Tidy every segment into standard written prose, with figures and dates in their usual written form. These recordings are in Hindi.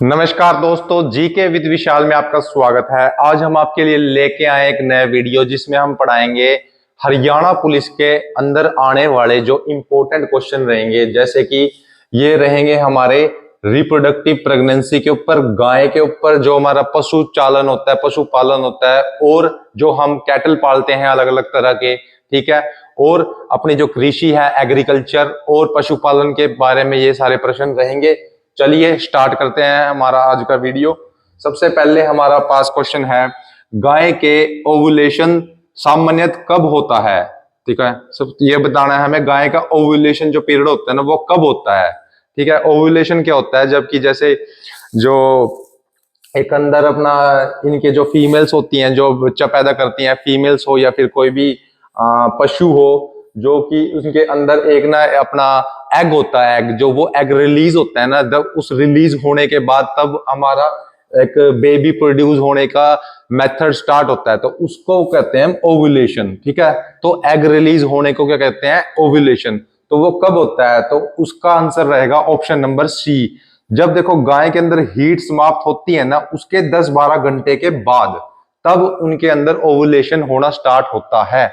नमस्कार दोस्तों, जीके विद विशाल में आपका स्वागत है। आज हम आपके लिए लेके आए एक नया वीडियो जिसमें हम पढ़ाएंगे हरियाणा पुलिस के अंदर आने वाले जो इंपॉर्टेंट क्वेश्चन रहेंगे। जैसे कि ये रहेंगे हमारे रिप्रोडक्टिव प्रेगनेंसी के ऊपर, गाय के ऊपर, जो हमारा पशु चालन होता है, पशुपालन होता है, और जो हम कैटल पालते हैं अलग अलग तरह के, ठीक है, और अपनी जो कृषि है, एग्रीकल्चर और पशुपालन के बारे में ये सारे प्रश्न रहेंगे। चलिए स्टार्ट करते हैं हमारा आज का वीडियो। सबसे पहले हमारा पास क्वेश्चन है, गाय के ओवुलेशन सामान्यतः कब होता है? ठीक है, सब ये बताना है हमें, गाय का ओवुलेशन जो पीरियड होता है ना वो कब होता है। ठीक है, ओवुलेशन क्या होता है? जबकि जैसे जो एक अंदर अपना इनके जो फीमेल्स होती हैं, जो बच्चा पैदा करती हैं, फीमेल्स हो या फिर कोई भी पशु हो, जो कि उसके अंदर एक ना अपना एग होता है, एग जो वो एग रिलीज होता है ना, जब उस रिलीज होने के बाद तब हमारा एक बेबी प्रोड्यूस होने का मेथड स्टार्ट होता है, तो उसको कहते हैं ओव्यूलेशन। ठीक है, तो एग रिलीज होने को क्या कहते हैं? ओव्यूलेशन। तो वो कब होता है? तो उसका आंसर रहेगा ऑप्शन नंबर सी। जब देखो गाय के अंदर हीट समाप्त होती है ना, उसके 10-12 घंटे के बाद तब उनके अंदर ओव्यूलेशन होना स्टार्ट होता है।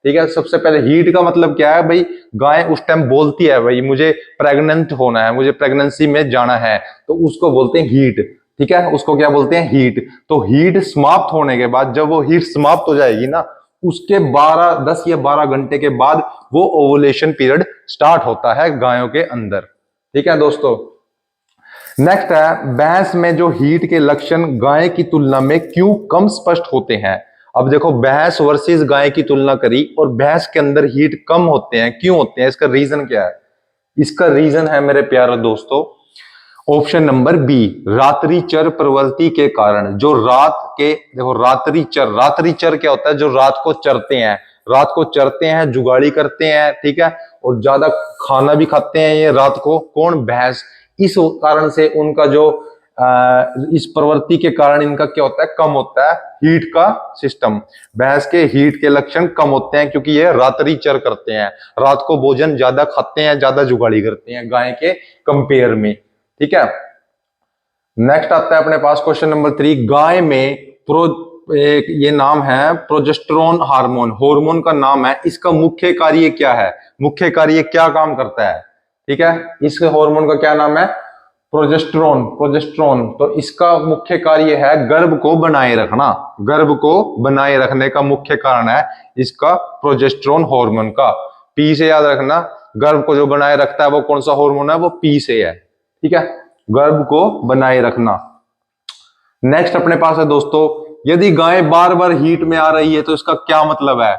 ठीक है, सबसे पहले हीट का मतलब क्या है भाई? गाय उस टाइम बोलती है भाई मुझे प्रेग्नेंट होना है, मुझे प्रेगनेंसी में जाना है, तो उसको बोलते हैं हीट। ठीक है, उसको क्या बोलते हैं? हीट। तो हीट समाप्त होने के बाद, जब वो हीट समाप्त हो जाएगी ना, उसके 10 या 12 घंटे के बाद वो ओवुलेशन पीरियड स्टार्ट होता है गायों के अंदर। ठीक है दोस्तों, नेक्स्ट है, भैंस में जो हीट के लक्षण गाय की तुलना में क्यों कम स्पष्ट होते हैं? अब देखो, भैंस वर्सेस गाय की तुलना करी और भैंस के अंदर हीट कम होते हैं, क्यों होते हैं? इसका रीजन क्या है? इसका रीजन है मेरे प्यारे दोस्तों, ऑप्शन नंबर बी, रात्रिचर प्रवृत्ति के कारण। जो रात के, देखो रात्रिचर क्या होता है? जो रात को चरते हैं, रात को चरते हैं, जुगाड़ी करते हैं, ठीक है, और ज्यादा खाना भी खाते हैं ये रात को। कौन? भैंस। इस कारण से उनका जो इस प्रवृत्ति के कारण इनका क्या होता है? कम होता है हीट का सिस्टम। भैंस के हीट के लक्षण कम होते हैं क्योंकि ये रात्रिचर करते हैं, रात को भोजन ज्यादा खाते हैं, ज्यादा जुगाड़ी करते हैं गाय के कंपेयर में। ठीक है, नेक्स्ट आता है अपने पास क्वेश्चन नंबर 3। गाय में ये नाम है प्रोजेस्टेरोन हार्मोन, हार्मोन का नाम है, इसका मुख्य कार्य क्या है? मुख्य कार्य क्या काम करता है? ठीक है, इस हार्मोन का क्या नाम है? प्रोजेस्टेरोन। प्रोजेस्टेरोन, तो इसका मुख्य कार्य है गर्भ को बनाए रखना। गर्भ को बनाए रखने का मुख्य कारण है इसका प्रोजेस्टेरोन हार्मोन का। पी से याद रखना, गर्भ को जो बनाए रखता है वो कौन सा हार्मोन है? वो पी से है। ठीक है, गर्भ को बनाए रखना। नेक्स्ट अपने पास है दोस्तों, यदि गाय बार बार हीट में आ रही है तो इसका क्या मतलब है?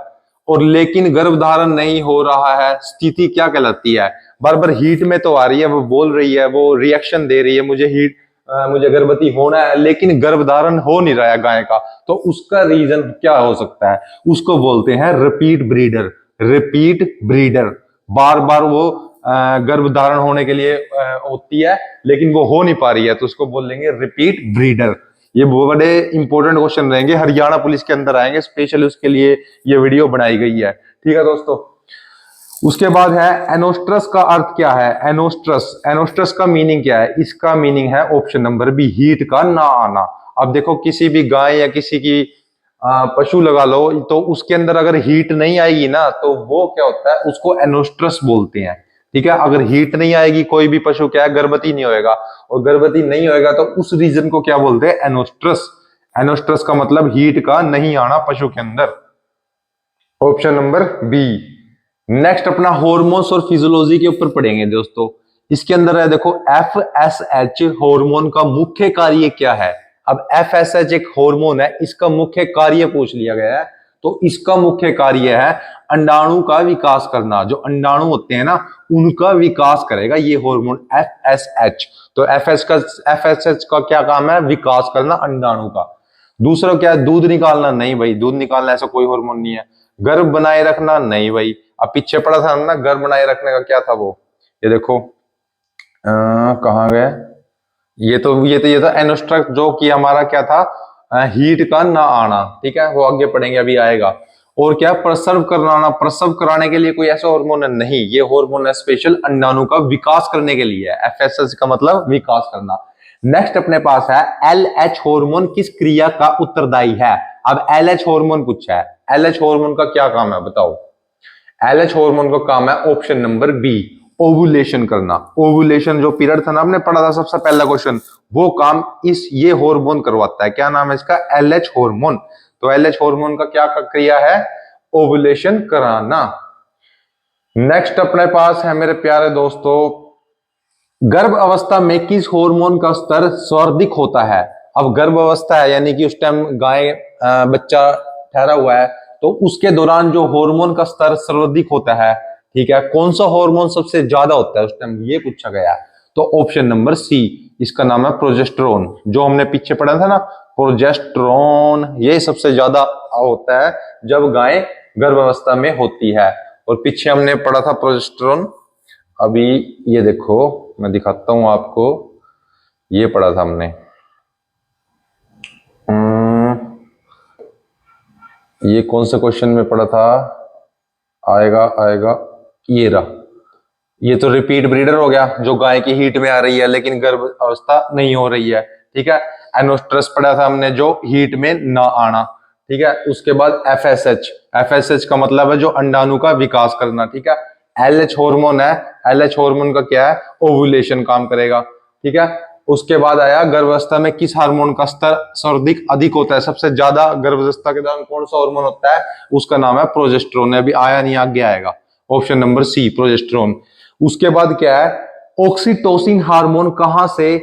और लेकिन गर्भधारण नहीं हो रहा है, स्थिति क्या कहलाती है? बार बार हीट में तो आ रही है, वो बोल रही है, वो रिएक्शन दे रही है, मुझे गर्भवती होना है, लेकिन गर्भधारण हो नहीं रहा है गाय का, तो उसका रीजन क्या हो सकता है? उसको बोलते हैं रिपीट ब्रीडर। रिपीट ब्रीडर, बार बार वो गर्भ धारण होने के लिए होती है लेकिन वो हो नहीं पा रही है, तो उसको बोल लेंगे रिपीट ब्रीडर। ये बड़े इंपॉर्टेंट क्वेश्चन रहेंगे, हरियाणा पुलिस के अंदर आएंगे, स्पेशली उसके लिए ये वीडियो बनाई गई है। ठीक है दोस्तों, उसके बाद है एनोस्ट्रस का अर्थ क्या है? एनोस्ट्रस, एनोस्ट्रस का मीनिंग क्या है? इसका मीनिंग है ऑप्शन नंबर बी, हीट का ना आना। अब देखो, किसी भी गाय या किसी की पशु लगा लो, तो उसके अंदर अगर हीट नहीं आएगी ना, तो वो क्या होता है? उसको एनोस्ट्रस बोलते हैं। ठीक है, अगर हीट नहीं आएगी, कोई भी पशु क्या है? गर्भवती नहीं होएगा, और गर्भवती नहीं होएगा तो उस रीजन को क्या बोलते हैं? एनोस्ट्रस। एनोस्ट्रस का मतलब हीट का नहीं आना पशु के अंदर, ऑप्शन नंबर बी। नेक्स्ट अपना हार्मोन्स और फिजियोलॉजी के ऊपर पढ़ेंगे दोस्तों। इसके अंदर है देखो, एफएसएच हार्मोन का मुख्य कार्य क्या है? अब एफएसएच एक हार्मोन है, इसका मुख्य कार्य पूछ लिया गया है, तो इसका मुख्य कार्य है अंडाणु का विकास करना। जो अंडाणु होते हैं ना, उनका विकास करेगा ये हार्मोन एफएसएच। तो एफएसएच का क्या काम है? विकास करना अंडाणु का। दूसरा क्या है? दूध निकालना? नहीं भाई, दूध निकालना ऐसा कोई हार्मोन नहीं है। गर्भ बनाए रखना? नहीं भाई। अब पीछे पड़ा था ना, गर्भ बनाए रखने का क्या था वो? ये देखो कहाँ गए? ये था एनोस्ट्रस, जो कि हमारा क्या था? हीट का ना आना। ठीक है, वो आगे पढ़ेंगे, अभी आएगा। और क्या? प्रसव कराना, प्रसव कराने के लिए कोई ऐसा हार्मोन है? नहीं, ये हार्मोन है स्पेशल अंडाणु का विकास करने के लिए। एफएसएस का मतलब विकास करना। नेक्स्ट अपने पास है LH हार्मोन किस क्रिया का उत्तरदायी है। अब LH हार्मोन पूछा है, LH हार्मोन का क्या काम है बताओ। LH हार्मोन का काम है ऑप्शन नंबर बी, ओवुलेशन करना। ओवुलेशन जो पीरियड था ना, आपने पढ़ा था सबसे पहला क्वेश्चन, वो काम ये हार्मोन करवाता है। क्या नाम है इसका? LH hormone. तो LH हार्मोन का क्या क्रिया है? ओवुलेशन कराना। नेक्स्ट अपने पास है मेरे प्यारे दोस्तों, गर्भ अवस्था में किस हार्मोन का स्तर सर्वाधिक होता है। अब गर्भ अवस्था है यानी कि उस टाइम गाय बच्चा ठहरा हुआ है, तो उसके दौरान जो हार्मोन का स्तर सर्वाधिक होता है, ठीक है, कौन सा हार्मोन सबसे ज्यादा होता है उस टाइम, ये पूछा गया। तो ऑप्शन नंबर सी, इसका नाम है प्रोजेस्टेरोन। जो हमने पीछे पढ़ा था ना, प्रोजेस्टेरोन, ये सबसे ज्यादा होता है जब गाय गर्भ अवस्था में होती है। और पीछे हमने पढ़ा था प्रोजेस्टेरोन, अभी ये देखो मैं दिखाता हूं आपको, ये पढ़ा था हमने। ये कौन से क्वेश्चन में पढ़ा था? आएगा आएगा, ये रहा। ये तो रिपीट ब्रीडर हो गया, जो गाय की हीट में आ रही है लेकिन गर्भ अवस्था नहीं हो रही है, ठीक है। एनोस्ट्रस पढ़ा था हमने, जो हीट में ना आना, ठीक है। उसके बाद FSH, FSH का मतलब है जो अंडाणु का विकास करना, ठीक है। LH हार्मोन है, LH हार्मोन का क्या है? ओवुलेशन काम करेगा, ठीक है। उसके बाद आया गर्भावस्था में किस हार्मोन का स्तर सर्वाधिक अधिक होता है, सबसे ज्यादा गर्भावस्था के दौरान कौन सा हार्मोन होता है, उसका नाम है प्रोजेस्टेरोन। अभी आया नहीं, आगे आएगा, ऑप्शन नंबर सी प्रोजेस्टेरोन। उसके बाद क्या है? ऑक्सीटोसिन हार्मोन कहां से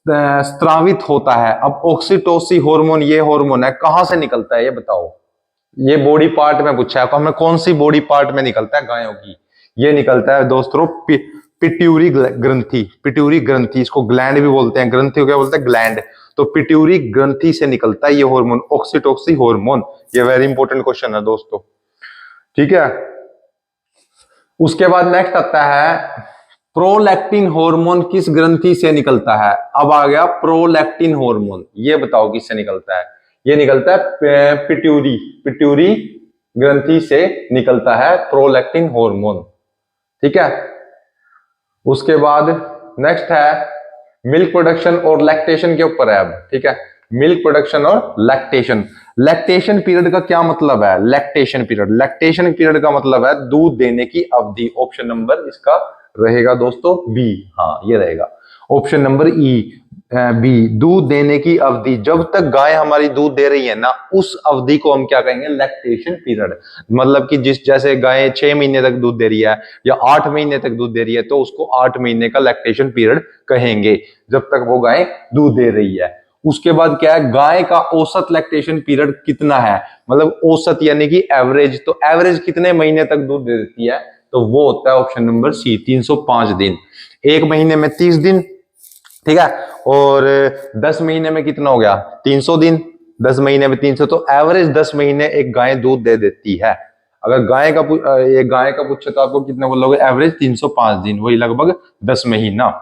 स्रावित होता है। अब ऑक्सीटोसिन हार्मोन, ये हार्मोन है, कहां से निकलता है ये बताओ। ये बॉडी पार्ट में पूछा है, तो हमें कौन सी बॉडी पार्ट में निकलता है गायों की? ये निकलता है दोस्तों पिट्यूरी ग्रंथि। पिट्यूरी ग्रंथि, इसको ग्लैंड भी बोलते हैं, ग्रंथि को क्या बोलते हैं? ग्लैंड। तो पिट्यूरी ग्रंथि से निकलता है ये हार्मोन, ऑक्सीटोसिन हार्मोन। ये वेरी इंपॉर्टेंट क्वेश्चन है दोस्तों, ठीक है। उसके बाद नेक्स्ट आता है प्रोलैक्टिन हार्मोन किस ग्रंथि से निकलता है। अब आ गया प्रोलैक्टिन हार्मोन, ये बताओ किससे निकलता है। ये निकलता है पिट्यूरी, पिट्यूरी ग्रंथि से निकलता है प्रोलैक्टिन हार्मोन, ठीक है। उसके बाद नेक्स्ट है मिल्क प्रोडक्शन और लैक्टेशन के ऊपर है अब, ठीक है। मिल्क प्रोडक्शन और लैक्टेशन। लैक्टेशन पीरियड का क्या मतलब है? लैक्टेशन पीरियड, लैक्टेशन पीरियड का मतलब है दूध देने की अवधि। ऑप्शन नंबर इसका रहेगा दोस्तों बी, हाँ ये रहेगा ऑप्शन नंबर ई, बी, दूध देने की अवधि। जब तक गाय हमारी दूध दे रही है ना, उस अवधि को हम क्या कहेंगे? Lactation period. मतलब कि जैसे गाय 6 महीने तक दूध दे रही है या 8 महीने तक दूध दे रही है, तो उसको 8 महीने का लैक्टेशन पीरियड कहेंगे, जब तक वो गाय दूध दे रही है। उसके बाद क्या है? गाय का औसत लैक्टेशन पीरियड कितना है, मतलब औसत यानी कि एवरेज। तो एवरेज कितने महीने तक दूध दे देती है? तो वो होता है ऑप्शन नंबर सी, 305 दिन। एक महीने में 30 दिन, ठीक है, और 10 महीने में कितना हो गया? 300 दिन। 10 महीने में 300, तो एवरेज 10 महीने एक गाय दूध दे देती है। अगर गाय का पूछे तो आपको कितना बोलोगे? एवरेज 305 दिन, वही लगभग 10 महीना।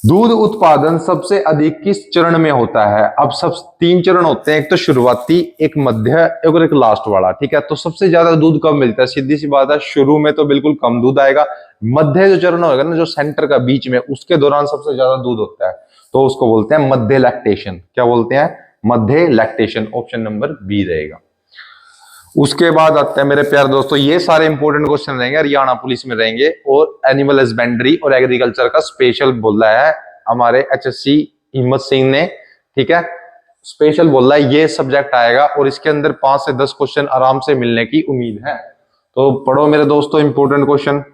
दूध उत्पादन सबसे अधिक किस चरण में होता है? अब सब 3 चरण होते हैं, एक तो शुरुआती, एक मध्य और एक लास्ट वाला, ठीक है। तो सबसे ज्यादा दूध कब मिलता है? सीधी सी बात है, शुरू में तो बिल्कुल कम दूध आएगा। मध्य जो चरण होगा ना, जो सेंटर का बीच में, उसके दौरान सबसे ज्यादा दूध होता है, तो उसको बोलते हैं मध्य लैक्टेशन। क्या बोलते हैं? मध्य लैक्टेशन। ऑप्शन नंबर बी रहेगा। उसके बाद आते हैं मेरे प्यारे दोस्तों, ये सारे इंपॉर्टेंट क्वेश्चन रहेंगे, हरियाणा पुलिस में रहेंगे, और एनिमल हस्बेंड्री और एग्रीकल्चर का स्पेशल बोला है हमारे HSC हिम्मत सिंह ने, ठीक है। स्पेशल बोला है, ये सब्जेक्ट आएगा और इसके अंदर 5 से 10 क्वेश्चन आराम से मिलने की उम्मीद है। तो पढ़ो मेरे दोस्तों इंपॉर्टेंट क्वेश्चन।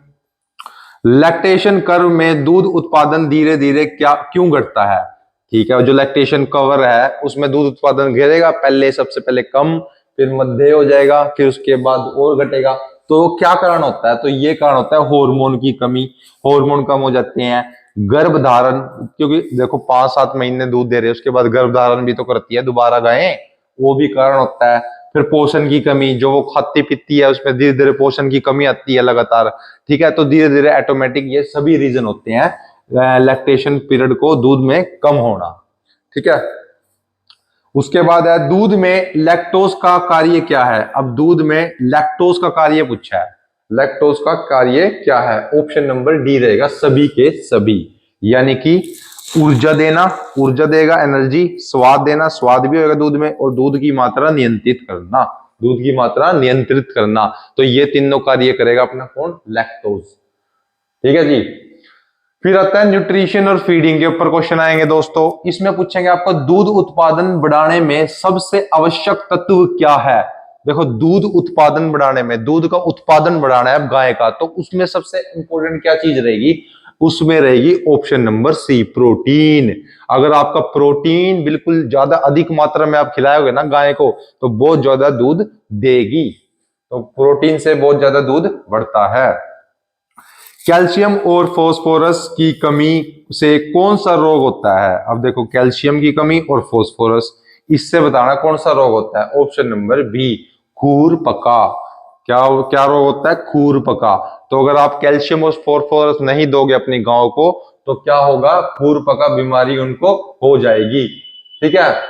लैक्टेशन कर्व में दूध उत्पादन धीरे धीरे क्यों घटता है? ठीक है, जो लैक्टेशन कवर है उसमें दूध उत्पादन गिरेगा, पहले सबसे पहले कम, फिर मध्य हो जाएगा, फिर उसके बाद और घटेगा। तो क्या कारण होता है? तो ये कारण होता है हार्मोन की कमी। हार्मोन कम हो जाते हैं, गर्भधारण, क्योंकि देखो 5-7 महीने दूध दे रहे हैं, उसके बाद गर्भधारण भी तो करती है दोबारा गायें, वो भी कारण होता है। फिर पोषण की कमी, जो वो खाती पीती है उसमें धीरे धीरे पोषण की कमी आती है लगातार, ठीक है। तो धीरे धीरे ऑटोमेटिक ये सभी रीजन होते हैं लैक्टेशन पीरियड को दूध में कम होना, ठीक है। उसके बाद है दूध में लैक्टोज का कार्य क्या है। अब दूध में लैक्टोज का कार्य पूछा है, लैक्टोज का कार्य क्या है? ऑप्शन नंबर डी रहेगा, सभी के सभी, यानी कि ऊर्जा देना, ऊर्जा देगा, एनर्जी, स्वाद देना, स्वाद भी होगा दूध में, और दूध की मात्रा नियंत्रित करना, दूध की मात्रा नियंत्रित करना। तो ये तीनों कार्य करेगा अपना कौन? लैक्टोज। ठीक है जी। फिर आता है न्यूट्रिशन और फीडिंग के ऊपर क्वेश्चन आएंगे दोस्तों। इसमें पूछेंगे आपको दूध उत्पादन बढ़ाने में सबसे आवश्यक तत्व क्या है। देखो, दूध उत्पादन बढ़ाने में, दूध का उत्पादन बढ़ाना है अब गाय का, तो उसमें सबसे इंपॉर्टेंट क्या चीज रहेगी? उसमें रहेगी ऑप्शन नंबर सी, प्रोटीन। अगर आपका प्रोटीन बिल्कुल ज्यादा अधिक मात्रा में आप खिलाओगे ना गाय को, तो बहुत ज्यादा दूध देगी। तो प्रोटीन से बहुत ज्यादा दूध बढ़ता है। कैल्शियम और फास्फोरस की कमी से कौन सा रोग होता है? अब देखो, कैल्शियम की कमी और फास्फोरस, इससे बताना कौन सा रोग होता है। ऑप्शन नंबर बी, खूर पका। क्या क्या रोग होता है? खूर पका। तो अगर आप कैल्शियम और फास्फोरस नहीं दोगे अपनी गांव को, तो क्या होगा? खूर पका बीमारी उनको हो जाएगी। ठीक है।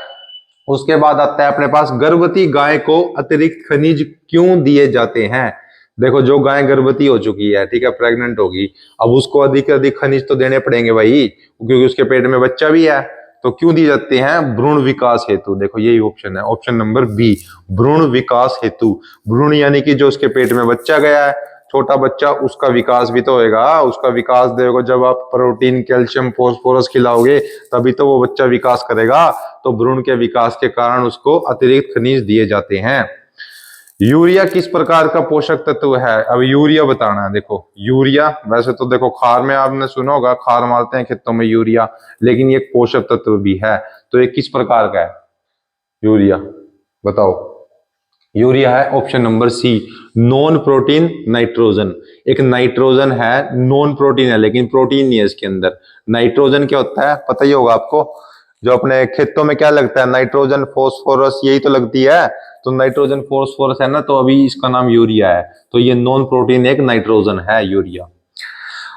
उसके बाद आता है अपने पास, गर्भवती गाय को अतिरिक्त खनिज क्यों दिए जाते हैं? देखो, जो गाय गर्भवती हो चुकी है, ठीक है, प्रेग्नेंट होगी, अब उसको अधिक से अधिक खनिज तो देने पड़ेंगे भाई, क्योंकि उसके पेट में बच्चा भी है। तो क्यों दिए जाते हैं? भ्रूण विकास हेतु। देखो, यही ऑप्शन है, ऑप्शन नंबर बी, भ्रूण विकास हेतु। भ्रूण यानी कि जो उसके पेट में बच्चा गया है, छोटा बच्चा, उसका विकास भी तो होगा, उसका विकास देखो, जब आप प्रोटीन, कैल्शियम, फास्फोरस खिलाओगे तभी तो वो बच्चा विकास करेगा। तो भ्रूण के विकास के कारण उसको अतिरिक्त खनिज दिए जाते हैं। यूरिया किस प्रकार का पोषक तत्व है? अब यूरिया बताना है। देखो, यूरिया वैसे तो देखो खार में आपने सुना होगा, खार मारते हैं खेतों में यूरिया, लेकिन ये एक पोषक तत्व भी है। तो ये किस प्रकार का है यूरिया? बताओ। यूरिया है option number C, non protein nitrogen. एक नाइट्रोजन है, नॉन प्रोटीन है, लेकिन प्रोटीन नहीं है इसके अंदर। नाइट्रोजन क्या होता है पता ही होगा आपको, जो अपने खेतों में क्या लगता है? नाइट्रोजन, फॉस्फोरस, यही तो लगती है। तो नाइट्रोजन फॉस्फोरस है ना, तो अभी इसका नाम यूरिया है। तो ये नॉन प्रोटीन एक नाइट्रोजन है यूरिया।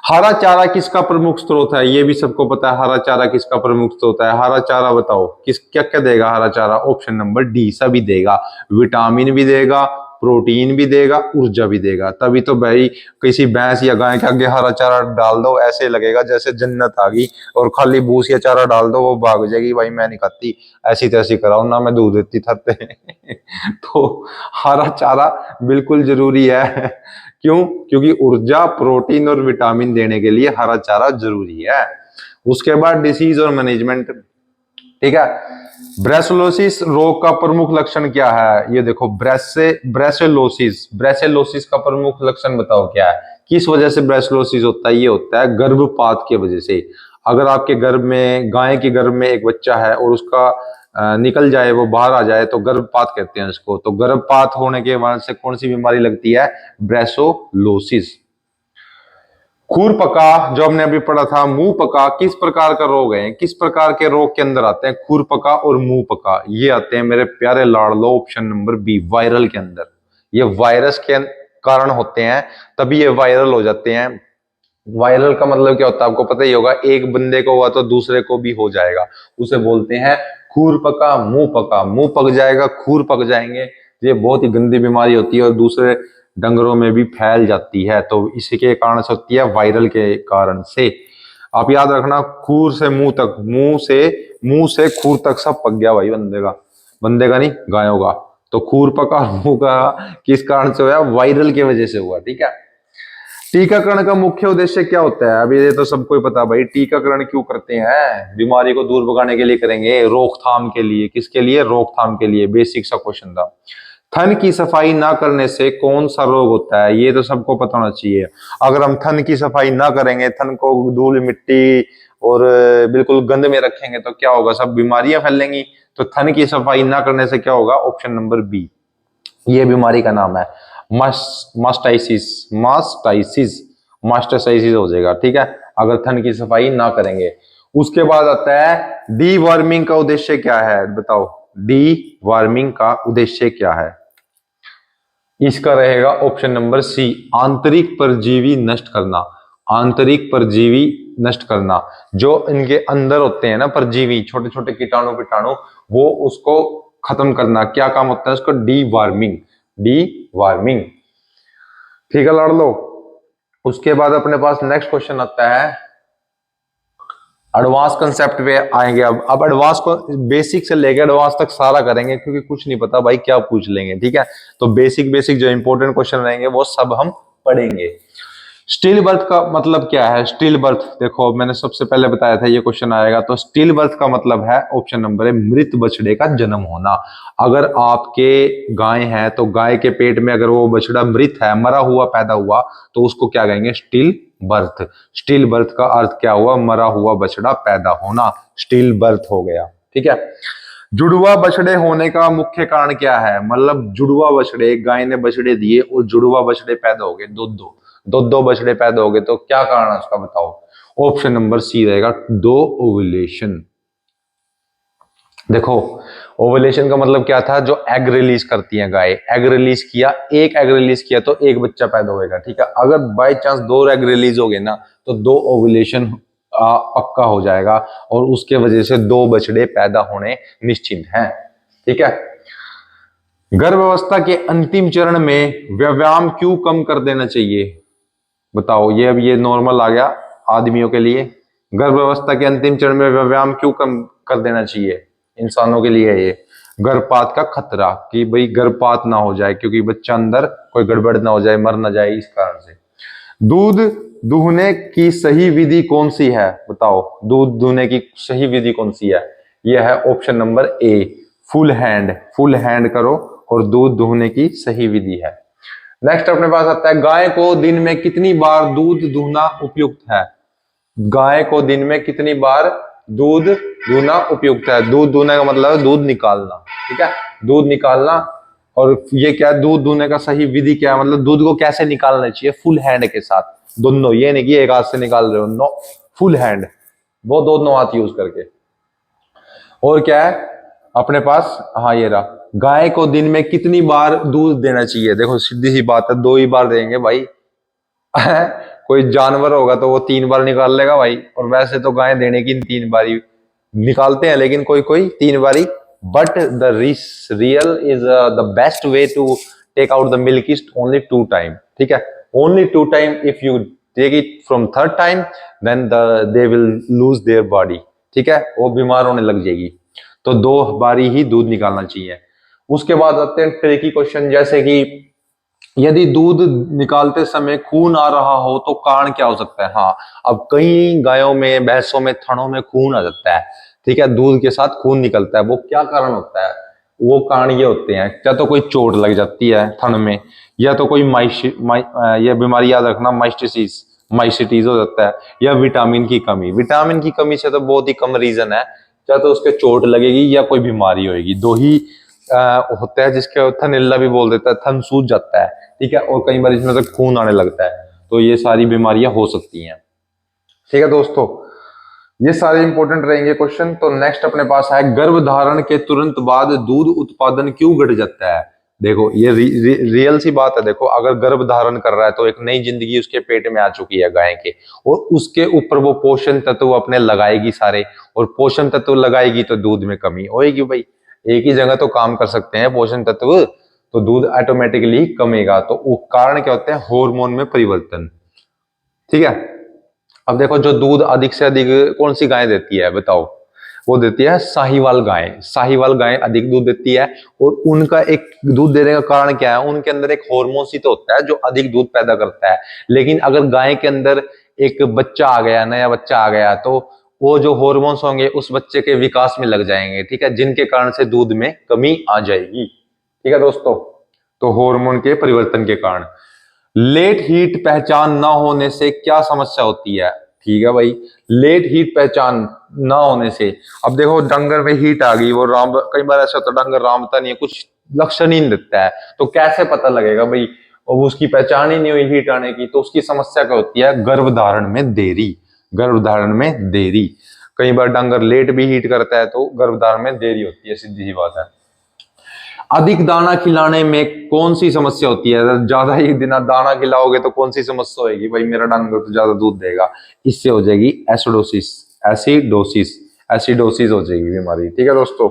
हरा चारा किसका प्रमुख स्रोत है? ये भी सबको पता है, हरा चारा किसका प्रमुख स्रोत है। हरा चारा बताओ किस, क्या क्या देगा हरा चारा? ऑप्शन नंबर डी, सभी देगा। विटामिन भी देगा, प्रोटीन भी देगा, ऊर्जा भी देगा। तभी तो भाई किसी भैंस या गाय के आगे हरा चारा डाल दो, ऐसे लगेगा जैसे जन्नत आ गई, और खाली भूस या चारा डाल दो, वो भाग जाएगी, भाई मैं नहीं खाती, ऐसी तैसी कराओ ना, मैं दूध देती थरते। तो हरा चारा बिल्कुल जरूरी है। क्यों? क्योंकि ऊर्जा, प्रोटीन और विटामिन देने के लिए हरा चारा जरूरी है। उसके बाद डिसीज और मैनेजमेंट। ठीक है। ब्रेसलोसिस रोग का प्रमुख लक्षण क्या है? ये देखो, ब्रेसेलोसिस, ब्रेसेलोसिस का प्रमुख लक्षण बताओ क्या है? किस वजह से ब्रेसलोसिस होता है? ये होता है गर्भपात की वजह से। अगर आपके गर्भ में, गाय के गर्भ में एक बच्चा है और उसका निकल जाए, वो बाहर आ जाए, तो गर्भपात कहते हैं उसको। तो गर्भपात होने के बाद से कौन सी बीमारी लगती है? ब्रेसोलोसिस। खूर पका, जो हमने अभी पढ़ा था, मुंह पका, किस प्रकार का रोग है? किस प्रकार के रोग के अंदर आते हैं खूर पका और मुंह पका? ये आते हैं मेरे प्यारे लाडलो ऑप्शन नंबर बी, वायरल के अंदर। ये वायरस के कारण होते हैं, तभी ये वायरल हो जाते हैं। वायरल का मतलब क्या होता है आपको पता ही होगा, एक बंदे को हुआ तो दूसरे को भी हो जाएगा, उसे बोलते हैं खूर पका, मुंह पका। मुंह पक जाएगा, खूर पक जाएंगे, ये बहुत ही गंदी बीमारी होती है और दूसरे डंगरों में भी फैल जाती है। तो इसी के कारण से होती है, वायरल के कारण से। आप याद रखना, खूर से मुंह तक, मुंह से खूर तक सब पक गया भाई बंदे का नहीं, गायों का। तो खूर पका और मुंह का किस कारण से हुआ? वायरल की वजह से हुआ। ठीक है। टीकाकरण का मुख्य उद्देश्य क्या होता है? अभी ये तो सबको ही पता भाई, टीकाकरण क्यों करते हैं? बीमारी को दूर भगाने के लिए करेंगे, रोकथाम के लिए। किसके लिए? रोकथाम के लिए। बेसिक सा क्वेश्चन था। थन की सफाई ना करने से कौन सा रोग होता है? ये तो सबको पता होना चाहिए। अगर हम थन की सफाई ना करेंगे, थन को धूल मिट्टी और बिल्कुल गंद में रखेंगे, तो क्या होगा? सब बीमारियां फैलेंगी। तो थन की सफाई ना करने से क्या होगा? ऑप्शन नंबर बी, ये बीमारी का नाम है मास्टाइसिस। मास्टाइसिस, मास्टाइसिस हो जाएगा। ठीक है, अगर थन की सफाई ना करेंगे। उसके बाद आता है डी वार्मिंग का उद्देश्य क्या है? बताओ, डी वार्मिंग का उद्देश्य क्या है? इसका रहेगा ऑप्शन नंबर सी, आंतरिक परजीवी नष्ट करना। आंतरिक परजीवी नष्ट करना, जो इनके अंदर होते हैं ना परजीवी, छोटे छोटे कीटाणु कीटाणु, वो उसको खत्म करना। क्या काम होता है उसको? D warming. D warming. ठीक है लाड़ लो। उसके बाद अपने पास नेक्स्ट क्वेश्चन आता है, एडवांस कंसेप्ट पे आएंगे। अब एडवांस को बेसिक से लेकर एडवांस तक सारा करेंगे, क्योंकि कुछ नहीं पता भाई क्या पूछ लेंगे, ठीक है। तो बेसिक बेसिक जो इंपॉर्टेंट क्वेश्चन रहेंगे वो सब हम पढ़ेंगे। स्टिल बर्थ का मतलब क्या है? स्टिल बर्थ देखो, मैंने सबसे पहले बताया था ये क्वेश्चन आएगा। तो स्टिल बर्थ का मतलब है, ऑप्शन नंबर है, मृत बछड़े का जन्म होना। अगर आपके गाय है तो गाय के पेट में अगर वो बछड़ा मृत है, मरा हुआ पैदा हुआ, तो उसको क्या कहेंगे? Still birth. स्टिल बर्थ का अर्थ क्या हुआ? मरा हुआ बछड़ा पैदा होना, स्टिल बर्थ हो गया, ठीक है। जुड़वा बछड़े होने का मुख्य कारण क्या है? मतलब जुड़वा बछड़े, गाय ने बछड़े दिए और जुड़वा बछड़े पैदा हो गए, दो दो दो दो बछड़े पैदा हो गए, तो क्या कारण है उसका बताओ। ऑप्शन नंबर सी रहेगा, दो ओवुलेशन। देखो, ओवुलेशन का मतलब क्या था? जो एग रिलीज करती है गाय, एग रिलीज किया, एक एग रिलीज किया तो एक बच्चा पैदा होएगा, ठीक है। अगर बाय चांस दो एग रिलीज हो गए ना, तो दो ओवुलेशन पक्का हो जाएगा, और उसके वजह से दो बछड़े पैदा होने निश्चित हैं, ठीक है। गर्भावस्था के अंतिम चरण में व्यायाम क्यों कम कर देना चाहिए? बताओ। ये अब ये नॉर्मल आ गया आदमियों के लिए। गर्भावस्था के अंतिम चरण में व्यायाम क्यों कम कर देना चाहिए? इंसानों के लिए ये गर्भपात का खतरा, कि भाई गर्भपात ना हो जाए, क्योंकि बच्चा अंदर कोई गड़बड़ ना हो जाए, मर ना जाए, इस कारण से। दूध दूहने की सही विधि कौन सी है? बताओ, दूध दूहने की सही विधि कौन सी है? यह है option number A, full hand. Full hand करो और दूध दूहने की सही विधि है। नेक्स्ट अपने पास आता है, गाय को दिन में कितनी बार दूध दूहना उपयुक्त है? गाय को दिन में कितनी बार दूध दूहना उपयुक्त है? दूध दूहने का मतलब है दूध निकालना, ठीक है, दूध निकालना। और ये क्या, दूध दूहने का सही विधि क्या है? मतलब दूध को कैसे निकालना चाहिए? फुल हैंड के साथ, दोनों। ये नहीं कि एक हाथ से निकाल रहे हो, नो, फुल हैंड, वो दोनों हाथ यूज करके। और क्या है अपने पास? हाँ, ये रहा, गाय को दिन में कितनी बार दूध देना चाहिए? देखो सीधी सी बात है, दो ही बार देंगे भाई। कोई जानवर होगा तो वो तीन बार निकाल लेगा भाई, और वैसे तो गाय देने की तीन बारी निकालते हैं, लेकिन कोई कोई तीन बारी। But the real is the best way to take out the milk is only two time, ठीक है, only two time. If you take it from third time, then they will lose their body, ठीक है, वो बीमार होने लग जाएगी। तो दो बारी ही दूध निकालना चाहिए। उसके बाद आते हैं ट्रिकी क्वेश्चन, जैसे कि यदि दूध निकालते समय खून आ रहा हो तो कारण क्या हो सकता है? हाँ, अब कई गायों में, भैंसों में, थनों में खून आ जाता है, ठीक है, दूध के साथ खून निकलता है, वो क्या कारण होता है? वो कारण ये होते हैं, या तो कोई चोट लग जाती है थन में, या तो कोई ये बीमारी याद रखना, माइस्टिस, माइसिटीज हो जाता है, या विटामिन की कमी। विटामिन की कमी से तो बहुत ही कम रीजन है, या तो उसके चोट लगेगी या कोई बीमारी होगी, दो ही होता है, जिसके थनैला भी बोल देता है, थन सूज जाता है, ठीक है, और कई बार इसमें से खून आने लगता है, तो ये सारी बीमारियां हो सकती हैं, ठीक है दोस्तों। ये सारे इंपॉर्टेंट रहेंगे क्वेश्चन। तो नेक्स्ट अपने पास है, गर्भधारण के तुरंत बाद दूध उत्पादन क्यों घट जाता है? देखो ये रियल सी बात है। देखो, अगर गर्भ धारण कर रहा है तो एक नई जिंदगी उसके पेट में आ चुकी है गाय के, और उसके ऊपर वो पोषण तत्व अपने लगाएगी सारे, और पोषण तत्व लगाएगी तो दूध में कमी होएगी भाई। एक ही जगह तो काम कर सकते हैं पोषण तत्व, तो दूध ऑटोमेटिकली कमेगा। तो वो कारण क्या होते हैं? हार्मोन में परिवर्तन, ठीक है। अब देखो, जो दूध अधिक से अधिक कौन सी गाय देती है बताओ? वो देती है साहिवाल गाय। साहिवाल गाय अधिक दूध देती है, और उनका एक दूध देने का कारण क्या है? उनके अंदर एक हार्मोन सी तो होता है जो अधिक दूध पैदा करता है। लेकिन अगर गाय के अंदर एक बच्चा आ गया, नया बच्चा आ गया, तो वो जो हार्मोन्स होंगे उस बच्चे के विकास में लग जाएंगे, ठीक है, जिनके कारण से दूध में कमी आ जाएगी, ठीक है दोस्तों। तो हार्मोन के परिवर्तन के कारण। लेट हीट पहचान ना होने से क्या समस्या होती है? ठीक है भाई, लेट हीट पहचान ना होने से, अब देखो डंगर में हीट आ गई, वो राम, कई बार ऐसा होता है डंगर रामता नहीं है, कुछ लक्षण ही नहीं दिखता है, तो कैसे पता लगेगा भाई? और उसकी पहचान ही नहीं हुई हीट आने की, तो उसकी समस्या क्या होती है? गर्भधारण में देरी। गर्भधारण में देरी, कई बार डंगर लेट भी हीट करता है तो गर्भधारण में देरी होती है, सीधी सी बात है। अधिक दाना खिलाने में कौन सी समस्या होती है? अगर ज्यादा ही दिन दाना खिलाओगे तो कौन सी समस्या होगी भाई? मेरा डंगर तो ज्यादा दूध देगा, इससे हो जाएगी एसिडोसिस, एसिडोसिस, एसिडोसिस हो जाएगी बीमारी, ठीक है दोस्तों।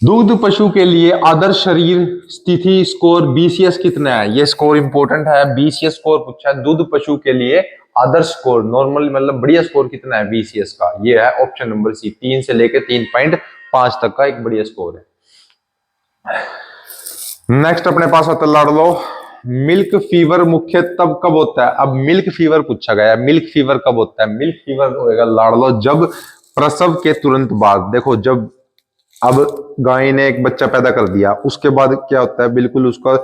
दूध पशु के लिए आदर्श शरीर स्थिति स्कोर बीसीएस कितना है? ये स्कोर इंपॉर्टेंट है, बीसीएस स्कोर पूछा है दूध पशु के लिए आदर्श स्कोर नॉर्मल मतलब बढ़िया स्कोर कितना है बीसीएस का, ये है ऑप्शन नंबर सी, 3 से लेके 3.5 तक का एक बढ़िया स्कोर है। नेक्स्ट अपने पास आता है लाड़ लो, मिल्क फीवर मुख्य तब कब होता है। अब मिल्क फीवर पूछा गया है, मिल्क फीवर कब होता है। मिल्क फीवर होएगा लाड़ लो जब प्रसव के तुरंत बाद, देखो जब अब गाय ने एक बच्चा पैदा कर दिया उसके बाद क्या होता है, बिल्कुल उसका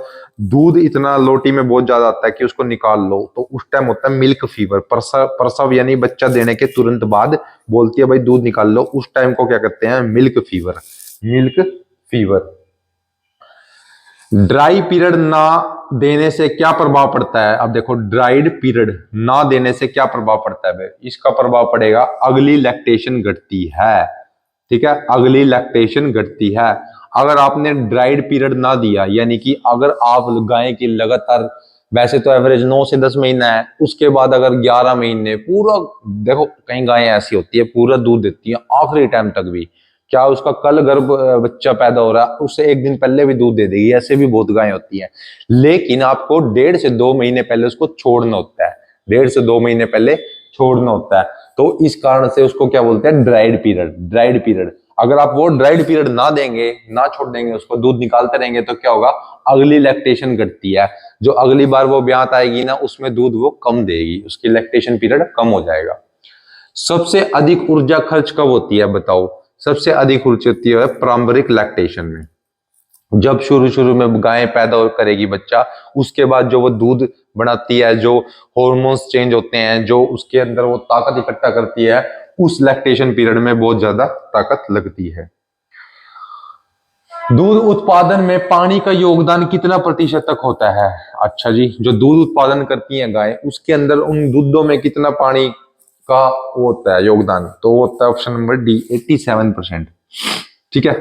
दूध इतना लोटी में बहुत ज्यादा आता है कि उसको निकाल लो, तो उस टाइम होता है मिल्क फीवर। प्रसव प्रसव यानी बच्चा देने के तुरंत बाद बोलती है भाई दूध निकाल लो, उस टाइम को क्या कहते हैं, milk fever. Milk fever. Dry period ना देने से क्या प्रभाव पड़ता है। अब देखो ड्राइड पीरियड ना देने से क्या प्रभाव पड़ता है, इसका प्रभाव पड़ेगा अगली लैक्टेशन घटती है। ठीक है, अगली लैक्टेशन घटती है। अगर आपने ड्राइड पीरियड ना दिया, यानी कि अगर आप गाय की लगातार, वैसे तो एवरेज 9 से 10 महीना है, उसके बाद अगर 11 महीने पूरा, देखो कई गायें ऐसी होती है पूरा दूध देती है आखिरी टाइम तक भी, क्या उसका कल गर्भ बच्चा पैदा हो रहा है उससे एक दिन पहले भी दूध दे देगी, ऐसे भी बहुत गायें होती हैं। लेकिन आपको 1.5 से 2 महीने पहले उसको छोड़ना होता है, 1.5 से 2 महीने पहले छोड़ना होता है। तो इस कारण से उसको क्या बोलते हैं, ड्राइड पीरियड। ड्राइड पीरियड, अगर आप वो ड्राइड पीरियड ना देंगे, ना छोड़ देंगे, उसको दूध निकालते रहेंगे, तो क्या होगा, अगली लैक्टेशन घटती है। जो अगली बार वो ब्यात आएगी ना, उसमें दूध वो कम देगी, उसकी लैक्टेशन पीरियड कम हो जाएगा। सबसे अधिक ऊर्जा खर्च कब होती है बताओ। सबसे अधिक ऊर्जा होती है प्रारंभिक लैक्टेशन में, जब शुरू शुरू में गाय पैदा करेगी बच्चा, उसके बाद जो वो दूध बनाती है, जो हॉर्मोन्स चेंज होते हैं, जो उसके अंदर वो ताकत इकट्ठा करती है, उस लैक्टेशन पीरियड में बहुत ज्यादा ताकत लगती है। दूध उत्पादन में पानी का योगदान कितना प्रतिशत तक होता है। अच्छा जी, जो दूध उत्पादन करती है गाय, उसके अंदर उन दूधों में कितना पानी का वो होता है योगदान, तो वो होता है ऑप्शन नंबर डी 87%। ठीक है,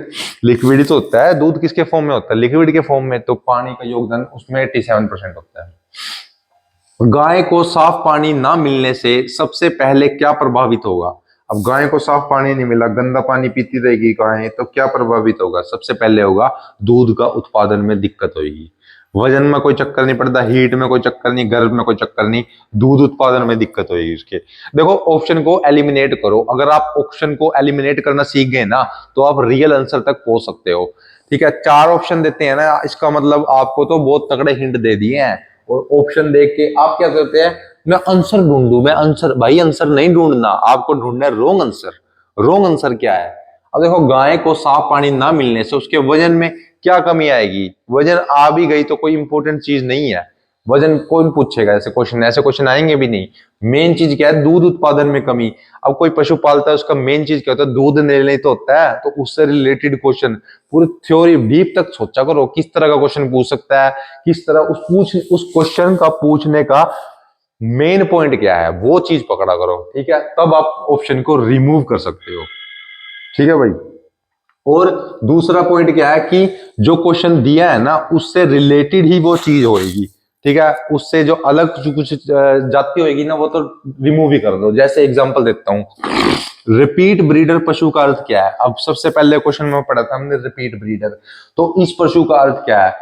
लिक्विड तो होता है, दूध किसके फॉर्म में होता है, लिक्विड के फॉर्म में, तो पानी का योगदान उसमें 87% होता है। गाय को साफ पानी ना मिलने से सबसे पहले क्या प्रभावित होगा। अब गाय को साफ पानी नहीं मिला, गंदा पानी पीती रहेगी गाय, तो क्या प्रभावित होगा, सबसे पहले होगा दूध का उत्पादन में दिक्कत होगी। वजन में कोई चक्कर नहीं पड़ता, हीट में कोई चक्कर नहीं, गर्भ में कोई चक्कर नहीं, दूध उत्पादन में दिक्कत होगी उसके। देखो ऑप्शन को एलिमिनेट करो, अगर आप ऑप्शन को एलिमिनेट करना सीख गए ना, तो आप रियल आंसर तक पहुंच सकते हो। ठीक है, 4 ऑप्शन देते हैं ना, इसका मतलब आपको तो बहुत तगड़े हिंट दे दिए हैं, और ऑप्शन देख के आप क्या करते हैं, मैं आंसर ढूंढू, मैं आंसर, भाई आंसर नहीं ढूंढना, आपको ढूंढना है रॉन्ग आंसर। रॉन्ग आंसर क्या है, अब देखो गाय को साफ पानी ना मिलने से उसके वजन में क्या कमी आएगी, वजन आ भी गई तो कोई इंपॉर्टेंट चीज नहीं है, वजन कौन पूछेगा, ऐसे क्वेश्चन आएंगे भी नहीं। मेन चीज क्या है, दूध उत्पादन में कमी। अब कोई पशु पालता है, उसका मेन चीज क्या होता है, दूध लेने तो होता है, तो उससे रिलेटेड क्वेश्चन पूरी थ्योरी डीप तक सोचा करो, किस तरह का क्वेश्चन पूछ सकता है, किस तरह उस क्वेश्चन का पूछने का मेन पॉइंट क्या है, वो चीज पकड़ा करो। ठीक है, तब आप ऑप्शन को रिमूव कर सकते हो। ठीक है भाई, और दूसरा पॉइंट क्या है कि जो क्वेश्चन दिया है ना, उससे रिलेटेड ही वो चीज होगी। ठीक है, उससे जो अलग कुछ जाती होगी ना, वो तो रिमूव ही कर दो। जैसे एग्जांपल देता हूं, रिपीट ब्रीडर पशु का अर्थ क्या है। अब सबसे पहले क्वेश्चन में पढ़ा था हमने रिपीट ब्रीडर, तो इस पशु का अर्थ क्या है,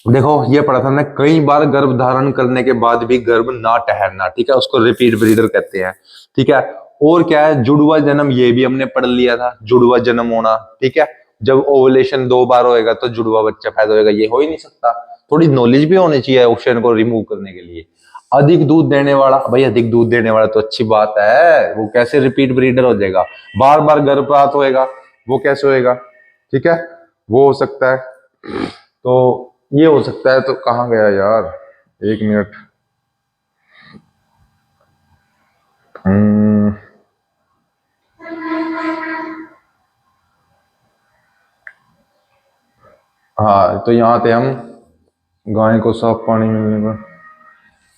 देखो ये पढ़ा था हमने, कई बार गर्भ धारण करने के बाद भी गर्भ ना ठहरना। ठीक है, उसको रिपीट ब्रीडर कहते हैं। ठीक है, और क्या है, जुड़वा जन्म, ये भी हमने पढ़ लिया था, जुड़वा जन्म होना। ठीक है, जब ओवुलेशन 2 बार होएगा तो जुड़वा बच्चा पैदा होएगा, ये हो ही नहीं सकता। थोड़ी नॉलेज भी होनी चाहिए ऑप्शन को रिमूव करने के लिए। अधिक दूध देने वाला, भाई अधिक दूध देने वाला तो अच्छी बात है, वो कैसे रिपीट ब्रीडर हो जाएगा, बार बार गर्भपात होएगा, वो कैसे होएगा। ठीक है, वो हो सकता है, तो ये हो सकता है। तो कहाँ गया यार, 1 मिनट। हाँ, तो यहाँ थे हम, गाय को साफ पानी मिलने पर।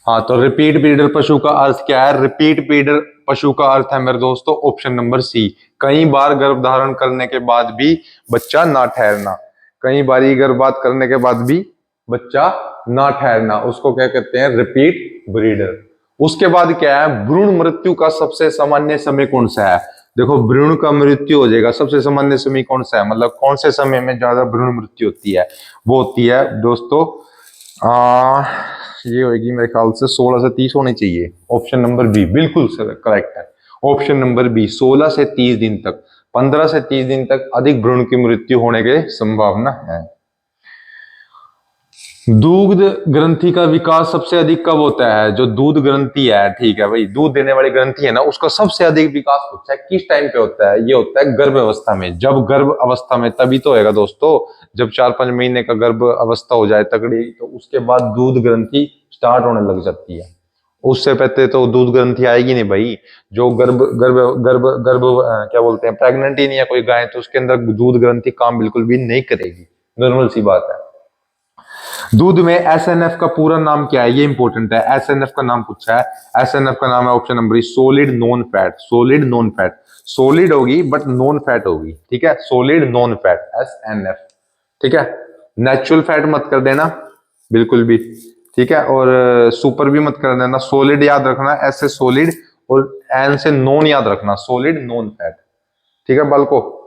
हाँ, तो रिपीट ब्रीडर पशु का अर्थ क्या है, रिपीट ब्रीडर पशु का अर्थ है मेरे दोस्तों ऑप्शन नंबर सी, कई बार गर्भ धारण करने के बाद भी बच्चा ना ठहरना। कई बारी गर्भपात करने के बाद भी बच्चा ना ठहरना, उसको क्या कहते हैं, रिपीट ब्रीडर। उसके बाद क्या है, भ्रूण मृत्यु का सबसे सामान्य समय कौन सा है। देखो भ्रूण का मृत्यु हो जाएगा, सबसे सामान्य समय कौन सा है, मतलब कौन से समय में ज्यादा भ्रूण मृत्यु होती है, वो होती है दोस्तों ये होगी मेरे ख्याल से 16 से 30 होनी चाहिए। ऑप्शन नंबर बी बिल्कुल करेक्ट है। ऑप्शन नंबर बी 16 से 30 दिन तक, 15 से 30 दिन तक अधिक भ्रूण की मृत्यु होने की संभावना है। दूध ग्रंथि का विकास सबसे अधिक कब होता है? जो दूध ग्रंथि है, ठीक है भाई, दूध देने वाली ग्रंथि है ना, उसका सबसे अधिक विकास होता है किस टाइम पे होता है? ये होता है गर्भ अवस्था में। जब गर्भ अवस्था में तभी तो होगा दोस्तों, जब 4-5 महीने का गर्भ अवस्था हो जाए तगड़ी, तो उसके बाद दूध ग्रंथि स्टार्ट होने लग जाती है। उससे पहले तो दूध ग्रंथि आएगी नहीं भाई। जो गर्भ गर्भ गर्भ गर्भ क्या बोलते हैं, प्रेग्नेंट ही नहीं है कोई गाय, तो उसके अंदर दूध ग्रंथि काम बिल्कुल भी नहीं करेगी। नॉर्मल सी बात है। दूध में एसएनएफ का पूरा नाम क्या है? ये इंपॉर्टेंट है। एसएनएफ का नाम पूछा है। एसएनएफ का नाम है option number solid non fat. Solid non fat, solid होगी बट नॉन फैट होगी, ठीक है, सोलिड नॉन फैट एसएनएफ, ठीक है। नेचुरल फैट मत कर देना बिल्कुल भी, ठीक है, और सुपर भी मत कर देना। सोलिड याद रखना, एस से सोलिड और एन से नॉन याद रखना, सोलिड नॉन फैट, ठीक है बालको।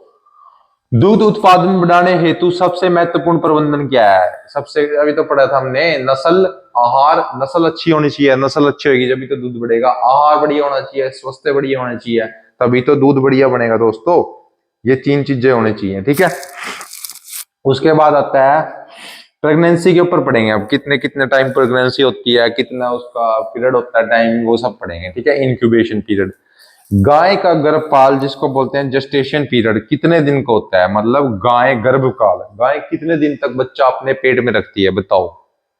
दूध उत्पादन बढ़ाने हेतु सबसे महत्वपूर्ण प्रबंधन क्या है? सबसे अभी तो पढ़ा था हमने, नस्ल, आहार। नस्ल अच्छी होनी चाहिए, नस्ल अच्छी होगी जब तो दूध बढ़ेगा। आहार बढ़िया होना चाहिए, स्वास्थ्य बढ़िया होना चाहिए, तभी तो दूध बढ़िया बनेगा दोस्तों। ये 3 चीजें होनी चाहिए, ठीक है। उसके बाद आता है प्रेगनेंसी के ऊपर पढ़ेंगे। अब कितने कितने टाइम प्रेगनेंसी होती है, कितना उसका पीरियड होता है टाइम, वो सब पढ़ेंगे, ठीक है। Incubation period. गाय का गर्भकाल जिसको बोलते हैं जेस्टेशन पीरियड, कितने दिन का होता है? मतलब गाय गर्भकाल, गाय कितने दिन तक बच्चा अपने पेट में रखती है बताओ?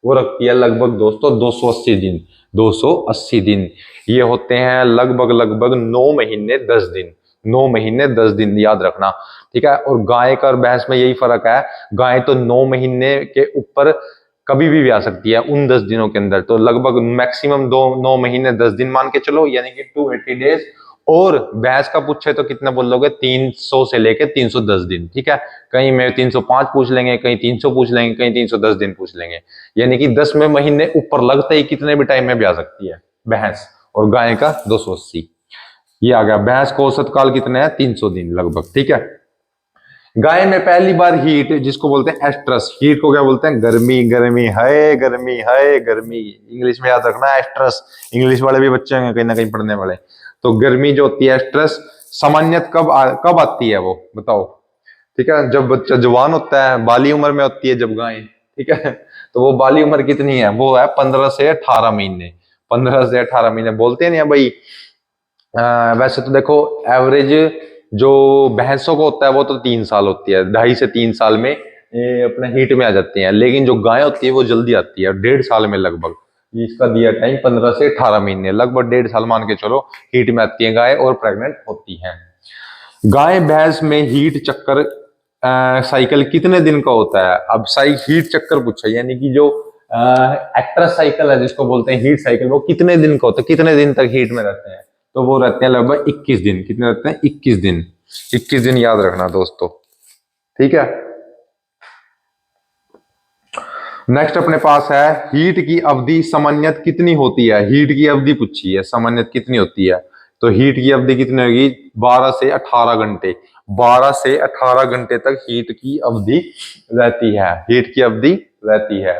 वो रखती है लगभग दोस्तों 280 दिन। 280 दिन, ये होते हैं लगभग लगभग 9 महीने 10 दिन। 9 महीने 10 दिन याद रखना, ठीक है। और गाय का और भैंस में यही फर्क है, गाय तो 9 महीने के ऊपर कभी भी आ सकती है उन 10 दिनों के अंदर, तो लगभग मैक्सिमम 9 महीने 10 दिन मान के चलो, यानी कि 280 डेज। और भैंस का पूछे तो कितना बोल लोगे? 300 से लेके 310 दिन, ठीक है। कहीं में 305 पूछ लेंगे, कहीं 300 पूछ लेंगे, कहीं 310 दिन पूछ लेंगे, यानी कि 10 में महीने ऊपर लगते ही कितने भी टाइम में भी आ सकती है भैंस। और गाय का 280, ये आ गया। भैंस को औसत काल कितने हैं? 300 दिन लगभग, ठीक है। गाय में पहली बार हीट जिसको बोलते हैं एस्ट्रस, हीट को क्या बोलते हैं? गर्मी, गर्मी है, गर्मी है, गर्मी, इंग्लिश में याद रखना एस्ट्रस। इंग्लिश वाले भी बच्चे होंगे कहीं ना कहीं पढ़ने वाले, तो गर्मी जो होती है एस्ट्रस, सामान्यत कब आती है वो बताओ? ठीक है, जब बच्चा जवान होता है, बाली उम्र में होती है जब गाय, ठीक है। तो वो बाली उम्र कितनी है? वो है 15 से 18 महीने। 15 से 18 महीने बोलते नहीं है भाई। वैसे तो देखो एवरेज जो भैंसों को होता है वो तो 3 साल होती है, 2.5 से 3 साल में ये अपने हीट में आ जाती हैं, लेकिन जो गाय होती है वो जल्दी आती है, 1.5 साल में लगभग। इसका दिया टाइम 15 से 18 महीने, लगभग 1.5 साल मान के चलो हीट में आती है गाय और प्रेग्नेंट होती है। गाय भैंस में हीट चक्कर साइकिल कितने दिन का होता है? अब हीट चक्कर पूछा, यानी कि जो एक्ट्रस साइकिल है जिसको बोलते हैं हीट साइकिल, वो कितने दिन का होता है? कितने दिन तक हीट में रहते हैं? तो वो रहते हैं लगभग 21 दिन। कितने रहते हैं? 21 दिन। 21 दिन याद रखना दोस्तों, ठीक है। नेक्स्ट अपने पास है हीट की अवधि सामान्यत कितनी होती है? हीट की अवधि पूछी है, सामान्यत कितनी होती है? तो हीट की अवधि कितनी होगी? 12 से 18 घंटे। 12 से 18 घंटे तक हीट की अवधि रहती है, हीट की अवधि रहती है।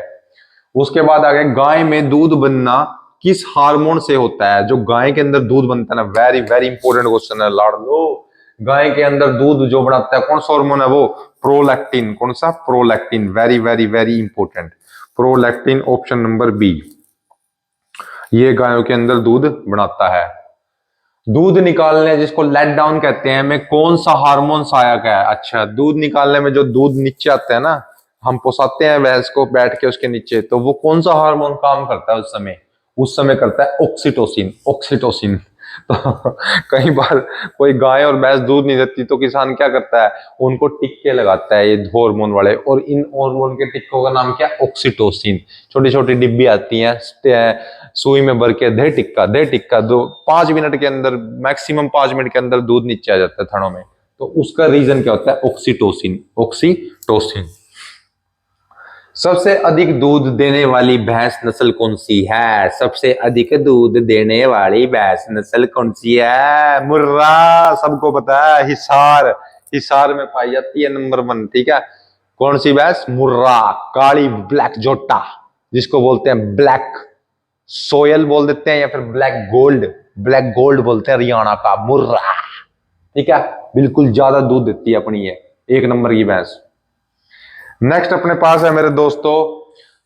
उसके बाद आ गया गाय में दूध बनना किस हार्मोन से होता है? जो गाय के अंदर दूध बनता है ना, वेरी वेरी इंपॉर्टेंट क्वेश्चन है लाड़ लो। गाय के अंदर दूध जो बनाता है कौन सा हार्मोन है? वो प्रोलैक्टिन। कौन सा? Prolactin, very very very important. Prolactin option number B, ये गायों के अंदर दूध बनाता है। दूध निकालने जिसको लेट डाउन कहते हैं में कौन सा हार्मोन सहायक है? अच्छा, दूध निकालने में जो दूध नीचे आता है ना, हम पोसाते हैं भैंस को बैठ के उसके नीचे, तो वो कौन सा हार्मोन काम करता है उस समय? उस समय करता है ऑक्सीटोसिन। ऑक्सीटोसिन। तो कई बार कोई गाय और भैंस दूध नहीं देती तो किसान क्या करता है? उनको टिक्के लगाता है ये हार्मोन वाले, और इन हार्मोन के टिक्कों का नाम क्या? ऑक्सीटोसिन। छोटी छोटी डिब्बी आती हैं, सुई में भर के दे टिक्का, दे टिक्का, 5 मिनट के अंदर, मैक्सिमम 5 मिनट के अंदर दूध नीचे आ जाता है थनों में। तो उसका रीजन क्या होता है? ऑक्सीटोसिन। ऑक्सीटोसिन। सबसे अधिक दूध देने वाली भैंस नस्ल कौन सी है? सबसे अधिक दूध देने वाली भैंस नस्ल कौन सी है? मुर्रा, सबको पता है, हिसार। हिसार में पाई जाती है नंबर 1, ठीक है। कौन सी भैंस? मुर्रा, काली, ब्लैक जोटा जिसको बोलते हैं ब्लैक सोयल बोल देते हैं या फिर ब्लैक गोल्ड बोलते हैं हरियाणा का मुर्रा। ठीक है, बिल्कुल ज्यादा दूध देती है अपनी ये, एक नंबर की भैंस। नेक्स्ट अपने पास है मेरे दोस्तों,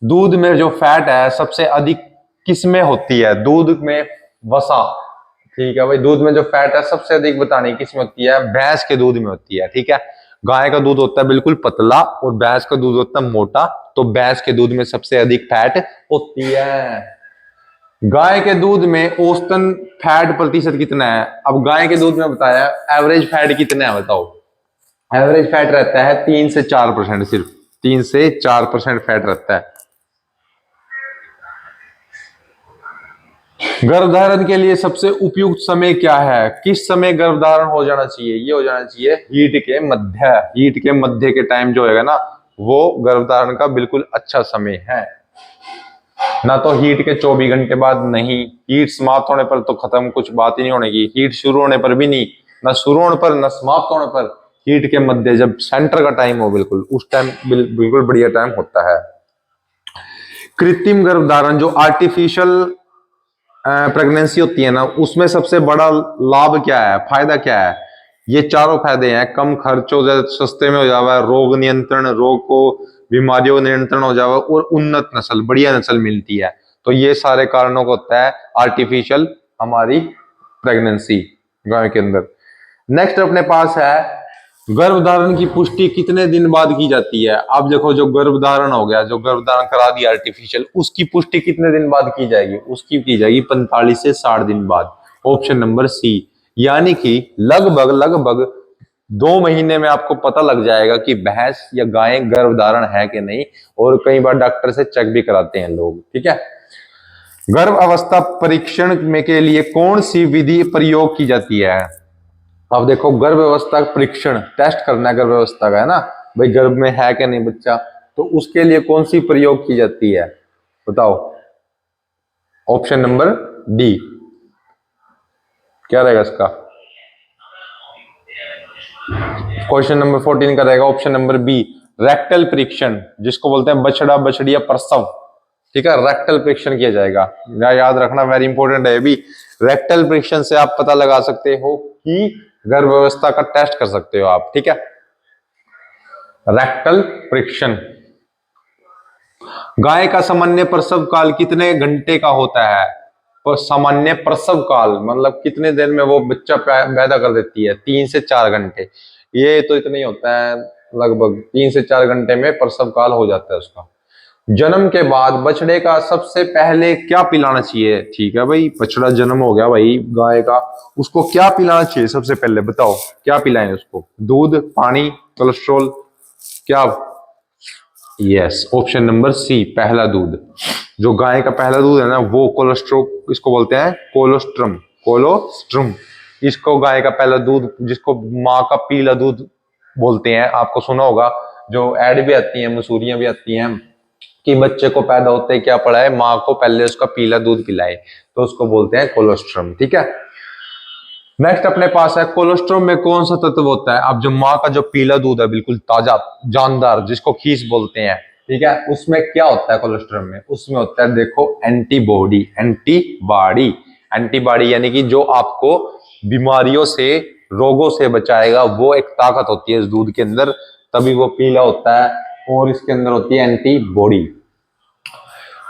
दूध में जो फैट है सबसे अधिक किसमें होती है? दूध में वसा। ठीक है भाई, दूध में जो फैट है सबसे अधिक बतानी किसमें होती है? भैंस के दूध में होती है। ठीक है, गाय का दूध होता है बिल्कुल पतला और भैंस का दूध होता है मोटा, तो भैंस के दूध में सबसे अधिक फैट होती है। गाय के दूध में औसतन फैट प्रतिशत कितना है? अब गाय के दूध में बताया, एवरेज फैट कितना है बताओ? एवरेज फैट रहता है 3 से 4%, सिर्फ 3 से 4% फैट रहता है। गर्भधारण के लिए सबसे उपयुक्त समय क्या है? किस समय गर्भधारण हो जाना चाहिए? ये हो जाना चाहिए हीट के मध्य के टाइम जो है ना, वो गर्भधारण का बिल्कुल अच्छा समय है। ना तो हीट के 24 घंटे बाद, नहीं, हीट समाप्त होने पर तो खत्म, कुछ बात ही नहीं होने की। हीट शुरू होने पर भी नहीं, ना शुरू होने पर ना समाप्त होने पर, हीट के मध्य जब सेंटर का टाइम हो बिल्कुल, उस टाइम बिल्कुल बढ़िया टाइम होता है। कृत्रिम गर्भधारण जो आर्टिफिशियल प्रेगनेंसी होती है ना, उसमें सबसे बड़ा लाभ क्या है, फायदा क्या है? ये चारों फायदे हैं, कम खर्च हो जाए, सस्ते में हो जावा, रोग नियंत्रण, रोग को बीमारियों नियंत्रण हो जावा, और उन्नत नस्ल, बढ़िया नस्ल मिलती है। तो ये सारे कारणों को होता है आर्टिफिशियल हमारी प्रेगनेंसी गाय के अंदर। नेक्स्ट अपने पास है, गर्भधारण की पुष्टि कितने दिन बाद की जाती है? अब देखो, जो गर्भधारण हो गया, जो गर्भधारण करा दिया आर्टिफिशियल, उसकी पुष्टि कितने दिन बाद की जाएगी? उसकी की जाएगी 45 से 60 दिन बाद। Option number C. यानी कि लगभग लगभग 2 महीने में आपको पता लग जाएगा कि भैंस या गाय गर्भधारण है कि नहीं, और कई बार डॉक्टर से चेक भी कराते हैं लोग। ठीक है, गर्भ अवस्था परीक्षण में के लिए कौन सी विधि प्रयोग की जाती है? अब देखो, गर्भ अवस्था परीक्षण, टेस्ट करना है गर्भ अवस्था का, है ना भाई, गर्भ में है कि नहीं बच्चा, तो उसके लिए कौन सी प्रयोग की जाती है बताओ? Option number D. क्या रहेगा इसका? क्वेश्चन नंबर 14 का रहेगा ऑप्शन नंबर बी, रेक्टल परीक्षण, जिसको बोलते हैं बछड़ा बछड़िया प्रसव। ठीक है, रेक्टल परीक्षण किया जाएगा, याद रखना, वेरी इंपॉर्टेंट है भी। रेक्टल परीक्षण से आप पता लगा सकते हो कि गर्भ अवस्था का टेस्ट कर सकते हो आप। ठीक है, रेक्टल परीक्षण। गाय का सामान्य प्रसव काल कितने घंटे का होता है? तो सामान्य प्रसव काल मतलब कितने देर में वो बच्चा पैदा कर देती है? 3 से 4 घंटे। ये तो इतना ही होता है, लगभग 3 से 4 घंटे में प्रसव काल हो जाता है उसका। जन्म के बाद बछड़े का सबसे पहले क्या पिलाना चाहिए? ठीक है भाई, बछड़ा जन्म हो गया भाई गाय का, उसको क्या पिलाना चाहिए सबसे पहले बताओ? क्या पिलाएं उसको? दूध, पानी, कोलेस्ट्रॉल, क्या? यस, ऑप्शन नंबर सी, पहला दूध। जो गाय का पहला दूध है ना, वो कोलेस्ट्रो, इसको बोलते हैं कोलोस्ट्रम, कोलोस्ट्रम। इसको गाय का पहला दूध, जिसको माँ का पीला दूध बोलते हैं, आपको सुना होगा, जो ऐड भी आती है, मसूरियां भी आती हैं कि बच्चे को पैदा होते क्या पड़ा है, माँ को पहले उसका पीला दूध पिलाए, तो उसको बोलते हैं कोलोस्ट्रम। ठीक है, नेक्स्ट अपने पास है, कोलेस्ट्रॉल में कौन सा तत्व होता है? अब जो माँ का जो पीला दूध है बिल्कुल ताजा जानदार, जिसको खीस बोलते हैं, ठीक है, उसमें क्या होता है कोलेस्ट्रॉल में? उसमें होता है देखो एंटीबॉडी, एंटीबॉडी यानी कि जो आपको बीमारियों से, रोगों से बचाएगा, वो एक ताकत होती है इस दूध के अंदर, तभी वो पीला होता है, और इसके अंदर होती है एंटीबॉडी।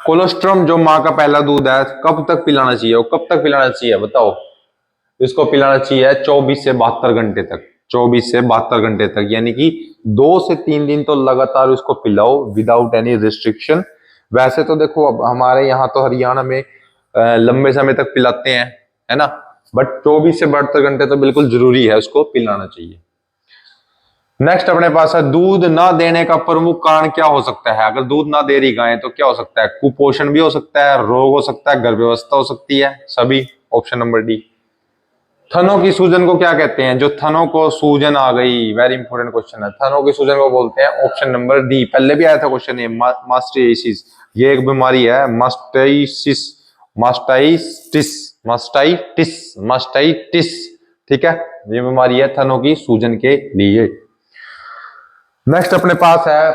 कोलेस्ट्रॉल जो माँ का पहला दूध है, कब तक पिलाना चाहिए? वो कब तक पिलाना चाहिए बताओ? इसको पिलाना चाहिए 24 से 72 घंटे तक, 24 से 72 घंटे तक, यानी कि 2 से 3 दिन तो लगातार उसको पिलाओ विदाउट एनी रिस्ट्रिक्शन। वैसे तो देखो, अब हमारे यहाँ तो हरियाणा में लंबे समय तक पिलाते हैं, है ना, बट 24 से 72 घंटे तो बिल्कुल जरूरी है उसको पिलाना चाहिए। नेक्स्ट अपने पास है, दूध ना देने का प्रमुख कारण क्या हो सकता है? अगर दूध ना दे रही गाय तो क्या हो सकता है? कुपोषण भी हो सकता है, रोग हो सकता है, गर्भावस्था हो सकती है, सभी। Option number D. थनों की सूजन को क्या कहते हैं? जो थनों को सूजन आ गई, वेरी इंपॉर्टेंट क्वेश्चन है, थनों की सूजन को बोलते हैं ऑप्शन नंबर डी। पहले भी आया था क्वेश्चन ये, मास्टाइटिस, ये एक बीमारी है, मास्टाइटिस, मास्टाइटिस, मास्टाइटिस, मास्टाइटिस। ठीक है, ये बीमारी है थनों की सूजन के लिए। नेक्स्ट अपने पास है,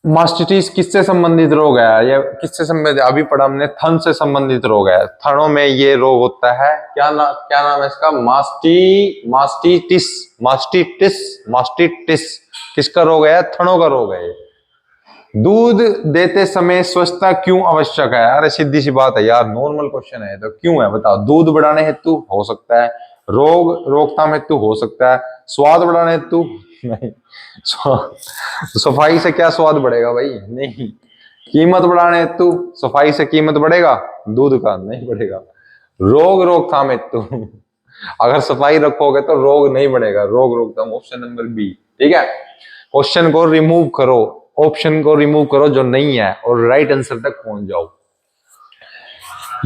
मास्टिटिस किससे संबंधित रोग है? ये किससे संबंधित? अभी पढ़ा हमने, थन से संबंधित रोग है। थनों में ये रोग होता है। क्या नाम है इसका? मास्टिटिस। मास्टिटिस। मास्टिटिस किसका रोग है? थनों का रोग है। दूध देते समय स्वच्छता क्यों आवश्यक है? अरे सीधी सी बात है यार, नॉर्मल क्वेश्चन है तो क्यों है बताओ। दूध बढ़ाने हेतु हो सकता है, रोग रोकथाम हेतु हो सकता है, स्वाद बढ़ाने हेतु नहीं। सफाई से क्या स्वाद बढ़ेगा भाई? नहीं। कीमत बढ़ाने हेतु, सफाई से कीमत बढ़ेगा दूध का? नहीं बढ़ेगा। रोग रोकथाम हेतु, अगर सफाई रखोगे तो रोग नहीं बढ़ेगा। रोग रोकथाम, ऑप्शन नंबर बी। ठीक है, क्वेश्चन को रिमूव करो, ऑप्शन को रिमूव करो जो नहीं है और राइट आंसर तक पहुंच जाओ।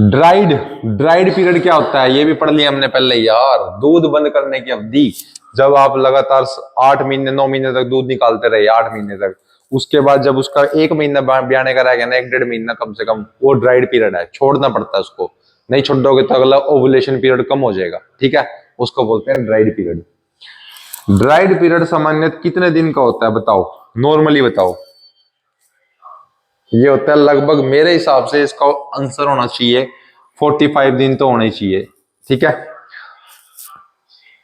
ड्राइड ड्राइड पीरियड क्या होता है? ये भी पढ़ लिया हमने पहले यार। दूध बंद करने की अवधि, जब आप लगातार 8 महीने 9 महीने तक दूध निकालते रहे, 8 महीने तक, उसके बाद जब उसका 1 महीना ब्याने का रह गया ना, 1 डेढ़ महीना कम से कम, वो ड्राइड पीरियड है। छोड़ना पड़ता है उसको, नहीं छोड़ोगे तो अगला ओवुलेशन पीरियड कम हो जाएगा। ठीक है, उसको बोलते हैं ड्राइड पीरियड। ड्राइड पीरियड सामान्यतः कितने दिन का होता है बताओ? नॉर्मली बताओ। ये होता है लगभग, मेरे हिसाब से इसका आंसर होना चाहिए 45 दिन तो होने चाहिए। ठीक है,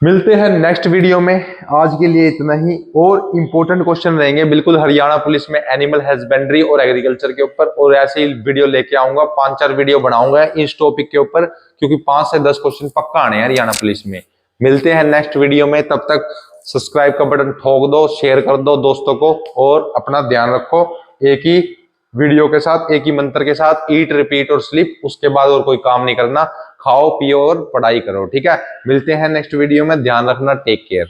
मिलते हैं नेक्स्ट वीडियो में। आज के लिए इतना ही। और इंपॉर्टेंट क्वेश्चन रहेंगे बिल्कुल हरियाणा पुलिस में एनिमल हस्बेंड्री और एग्रीकल्चर के ऊपर, और ऐसे ही वीडियो लेके आऊंगा। 5-4 वीडियो बनाऊंगा इस टॉपिक के ऊपर, क्योंकि 5 से 10 क्वेश्चन पक्का आने हैं हरियाणा पुलिस में। मिलते हैं नेक्स्ट वीडियो में, तब तक सब्सक्राइब का बटन ठोक दो, शेयर कर दो दोस्तों को, और अपना ध्यान रखो। एक ही वीडियो के साथ, एक ही मंत्र के साथ, ईट रिपीट और स्लीप, उसके बाद और कोई काम नहीं करना। खाओ पियो और पढ़ाई करो। ठीक है, मिलते हैं नेक्स्ट वीडियो में। ध्यान रखना, टेक केयर।